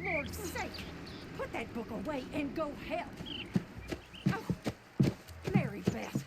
Lord's sake! Put that book away and go help. Oh, Mary Beth.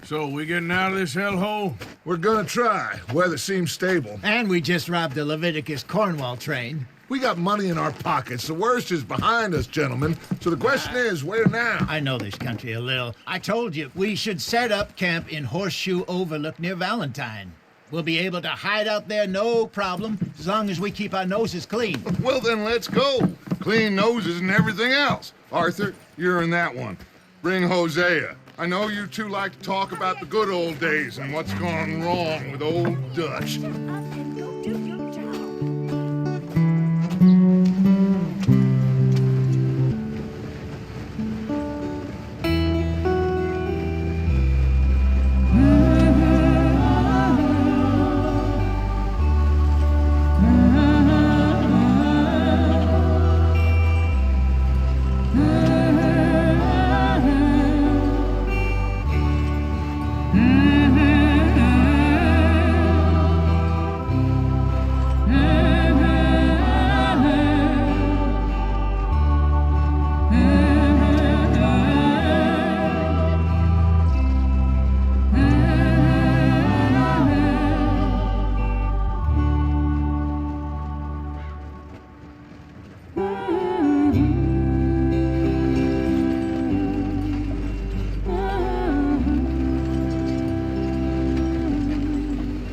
So, we getting out of this hellhole? We're gonna try. Weather seems stable. And we just robbed the Leviticus Cornwall train. We got money in our pockets. The worst is behind us, gentlemen. So the question is, where now? I know this country a little. I told you, we should set up camp in Horseshoe Overlook near Valentine. We'll be able to hide out there, no problem, as long as we keep our noses clean. Well, then let's go. Clean noses and everything else. Arthur, you're in that one. Bring Hosea. I know you two like to talk about the good old days and what's gone wrong with old Dutch. Shut up and go do your job.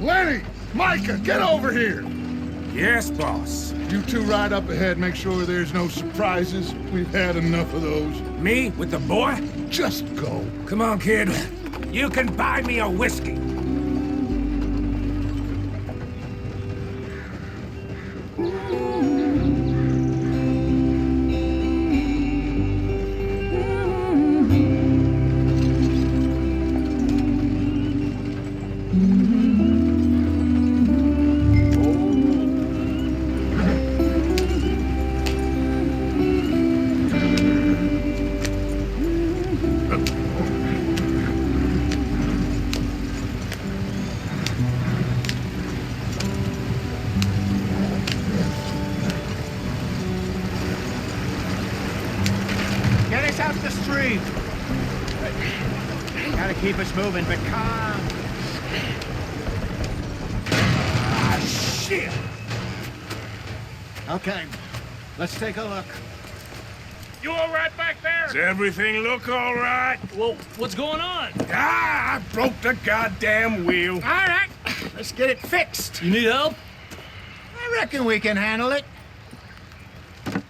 Lenny! Micah, get over here! Yes, boss. You two ride up ahead, make sure there's no surprises. We've had enough of those. Me with the boy? Just go. Come on, kid. You can buy me a whiskey. Get us out the street. Gotta keep us moving, but calm. Ah, shit! Okay, let's take a look. You all right back there? Does everything look all right? Well, what's going on? Ah, I broke the goddamn wheel. All right, let's get it fixed. You need help? I reckon we can handle it.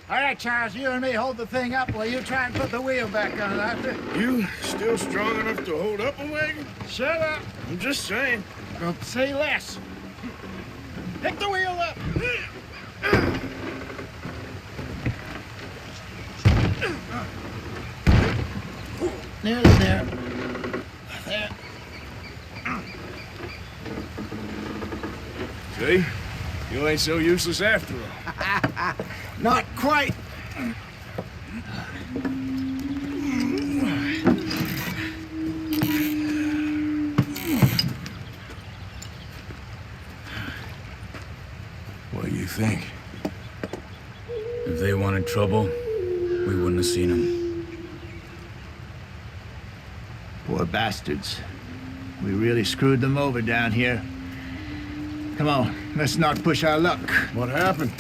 All right, Charles, you and me hold the thing up while you try and put the wheel back on, Arthur. You still strong enough to hold up a wagon? Shut up. I'm just saying. Don't say less. Pick the wheel up. Nearly there. There. See? You ain't so useless after all. Not quite. What do you think? If they wanted trouble, we wouldn't have seen them. Poor bastards. We really screwed them over down here. Come on, let's not push our luck. What happened?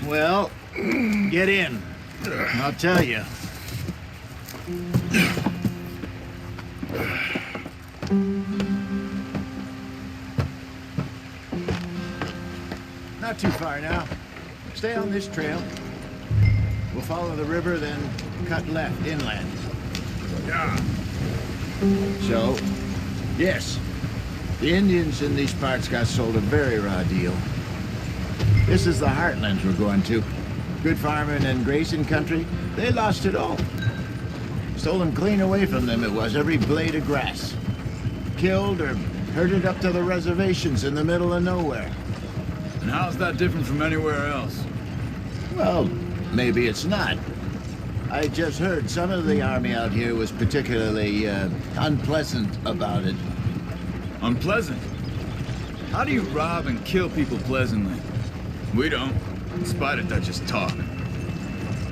Well, get in. I'll tell you. Not too far now. Stay on this trail. We'll follow the river, then cut left inland. Yeah. So, yes, the Indians in these parts got sold a very raw deal. This is the heartlands we're going to. Good farming and grazing country, they lost it all. Stolen clean away from them it was, every blade of grass. Killed or herded up to the reservations in the middle of nowhere. And how's that different from anywhere else? Well, maybe it's not. I just heard some of the army out here was particularly unpleasant about it. Unpleasant? How do you rob and kill people pleasantly? We don't, in spite of Dutch's talk.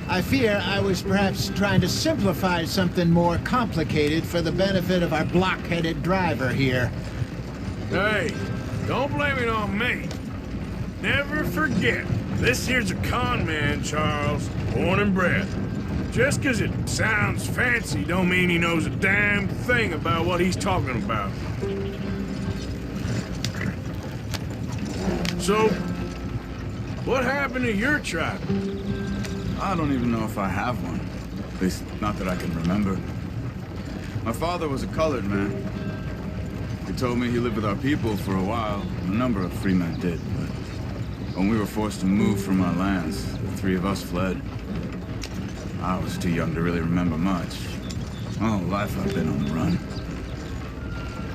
I fear I was perhaps trying to simplify something more complicated for the benefit of our block-headed driver here. Hey, don't blame it on me. Never forget, this here's a con man, Charles, born and bred. Just 'cause it sounds fancy don't mean he knows a damn thing about what he's talking about. So, what happened to your tribe? I don't even know if I have one. At least, not that I can remember. My father was a colored man. He told me he lived with our people for a while. A number of free men did, but when we were forced to move from our lands, the three of us fled. I was too young to really remember much. My whole life I've been on the run.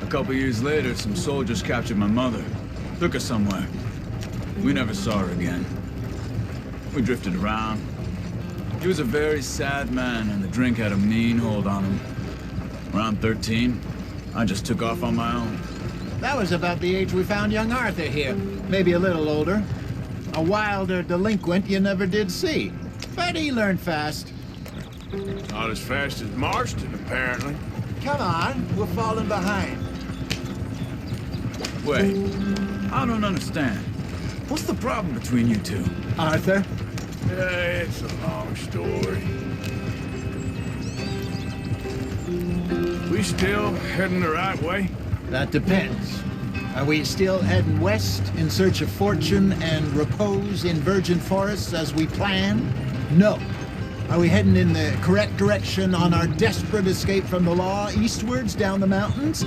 A couple years later, some soldiers captured my mother. Took her somewhere. We never saw her again. We drifted around. He was a very sad man, and the drink had a mean hold on him. Around 13, I just took off on my own. That was about the age we found young Arthur here. Maybe a little older. A wilder delinquent you never did see. But he learned fast. Not as fast as Marston, apparently. Come on, we're falling behind. Wait, I don't understand. What's the problem between you two? Arthur? Yeah, it's a long story. We still heading the right way? That depends. Are we still heading west in search of fortune and repose in virgin forests as we planned? No. Are we heading in the correct direction on our desperate escape from the law eastwards down the mountains?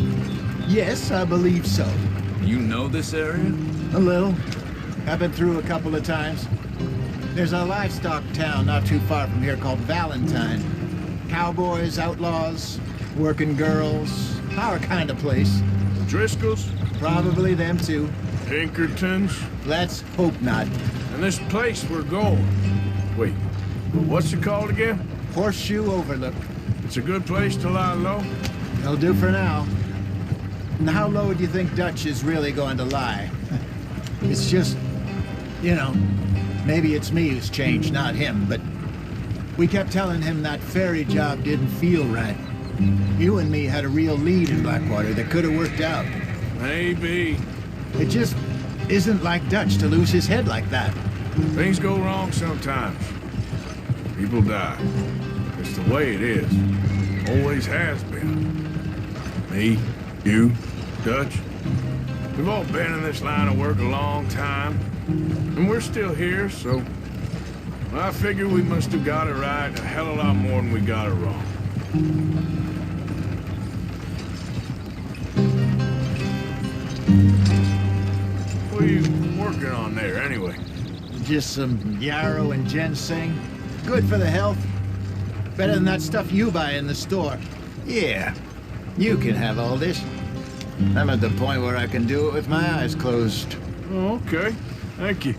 Yes, I believe so. You know this area? A little. I've been through a couple of times. There's a livestock town not too far from here called Valentine. Cowboys, outlaws, working girls, our kind of place. Driscolls? Probably them too. Pinkertons? Let's hope not. And this place we're going. Wait, what's it called again? Horseshoe Overlook. It's a good place to lie low? It'll do for now. And how low do you think Dutch is really going to lie? It's just, you know, maybe it's me who's changed, not him, but we kept telling him that ferry job didn't feel right. You and me had a real lead in Blackwater that could have worked out. Maybe. It just isn't like Dutch to lose his head like that. Things go wrong sometimes. People die. It's the way it is. Always has been. Me, you, Dutch. We've all been in this line of work a long time. And we're still here, so I figure we must have got it right a hell of a lot more than we got it wrong. What are you working on there, anyway? Just some yarrow and ginseng. Good for the health. Better than that stuff you buy in the store. Yeah, you can have all this. I'm at the point where I can do it with my eyes closed. Oh, okay. Thank you.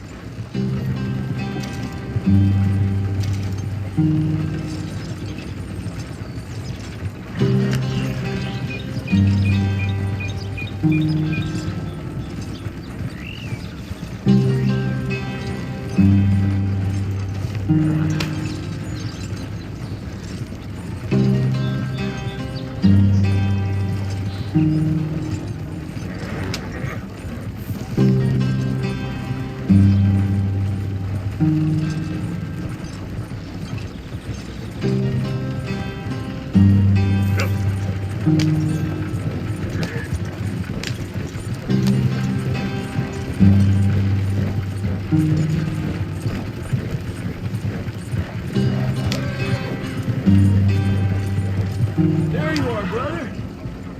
There you are, brother.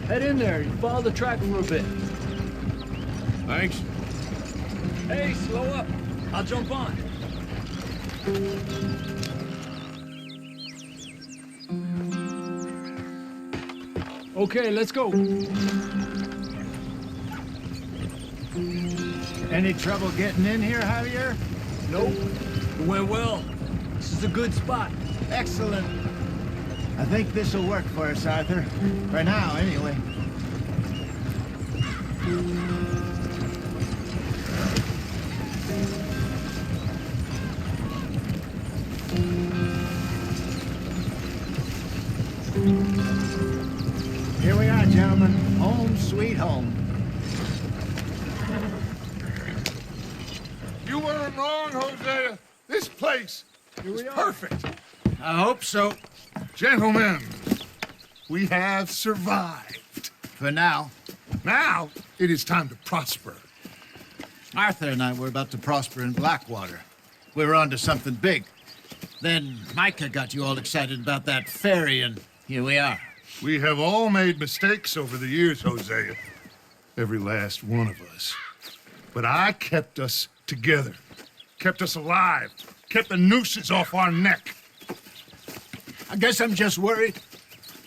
Head in there and follow the track for a bit. Thanks. Hey, slow up. I'll jump on. Okay, let's go. Any trouble getting in here, Javier? Nope. It went well. This is a good spot. Excellent. I think this will work for us, Arthur. For now, anyway. Home sweet home. You weren't wrong, Hosea. This place is perfect. I hope so. Gentlemen, we have survived. For now. Now, it is time to prosper. Arthur and I were about to prosper in Blackwater. We were on to something big. Then Micah got you all excited about that ferry, and here we are. We have all made mistakes over the years, Hosea. Every last one of us. But I kept us together. Kept us alive. Kept the nooses off our neck. I guess I'm just worried.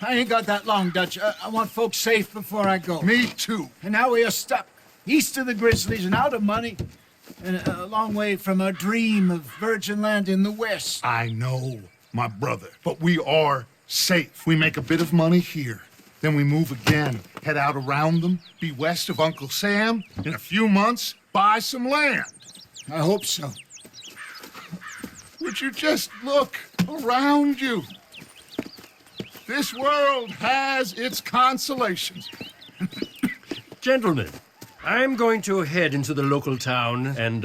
I ain't got that long, Dutch. I want folks safe before I go. Me too. And now we are stuck, east of the Grizzlies and out of money, and a long way from our dream of virgin land in the west. I know, my brother. But we are safe. We make a bit of money here. Then we move again, head out around them, be west of Uncle Sam. In a few months, buy some land. I hope so. Would you just look around you? This world has its consolations. Gentlemen, I'm going to head into the local town and,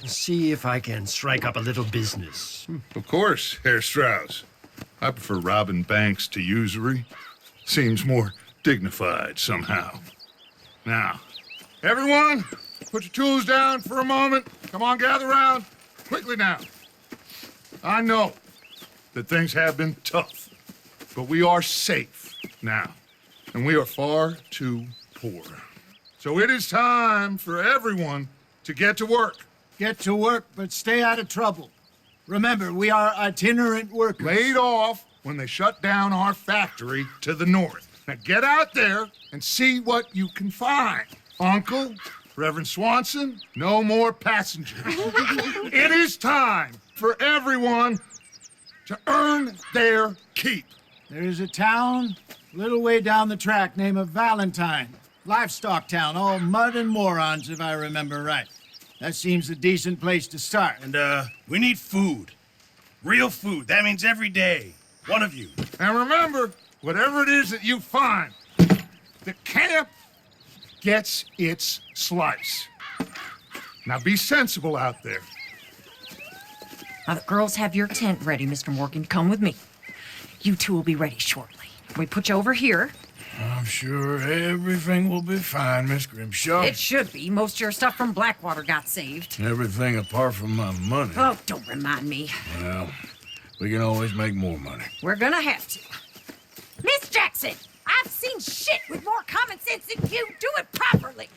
see if I can strike up a little business. Of course, Herr Strauss. I prefer robbing banks to usury. Seems more dignified somehow. Now, everyone, put your tools down for a moment. Come on, gather round. Quickly now. I know that things have been tough, but we are safe now, and we are far too poor. So it is time for everyone to get to work. Get to work, but stay out of trouble. Remember, we are itinerant workers. Laid off when they shut down our factory to the north. Now get out there and see what you can find. Uncle, Reverend Swanson, no more passengers. It is time for everyone to earn their keep. There is a town a little way down the track named Valentine. Livestock town, all mud and morons, if I remember right. That seems a decent place to start. And, we need food. Real food. That means every day. One of you. And remember, whatever it is that you find, the camp gets its slice. Now be sensible out there. Now, the girls have your tent ready, Mr. Morgan. Come with me. You two will be ready shortly. We put you over here. I'm sure everything will be fine, Miss Grimshaw. It should be. Most of your stuff from Blackwater got saved. Everything apart from my money. Oh, don't remind me. Well, we can always make more money. We're gonna have to. Miss Jackson, I've seen shit with more common sense than you. Do it properly.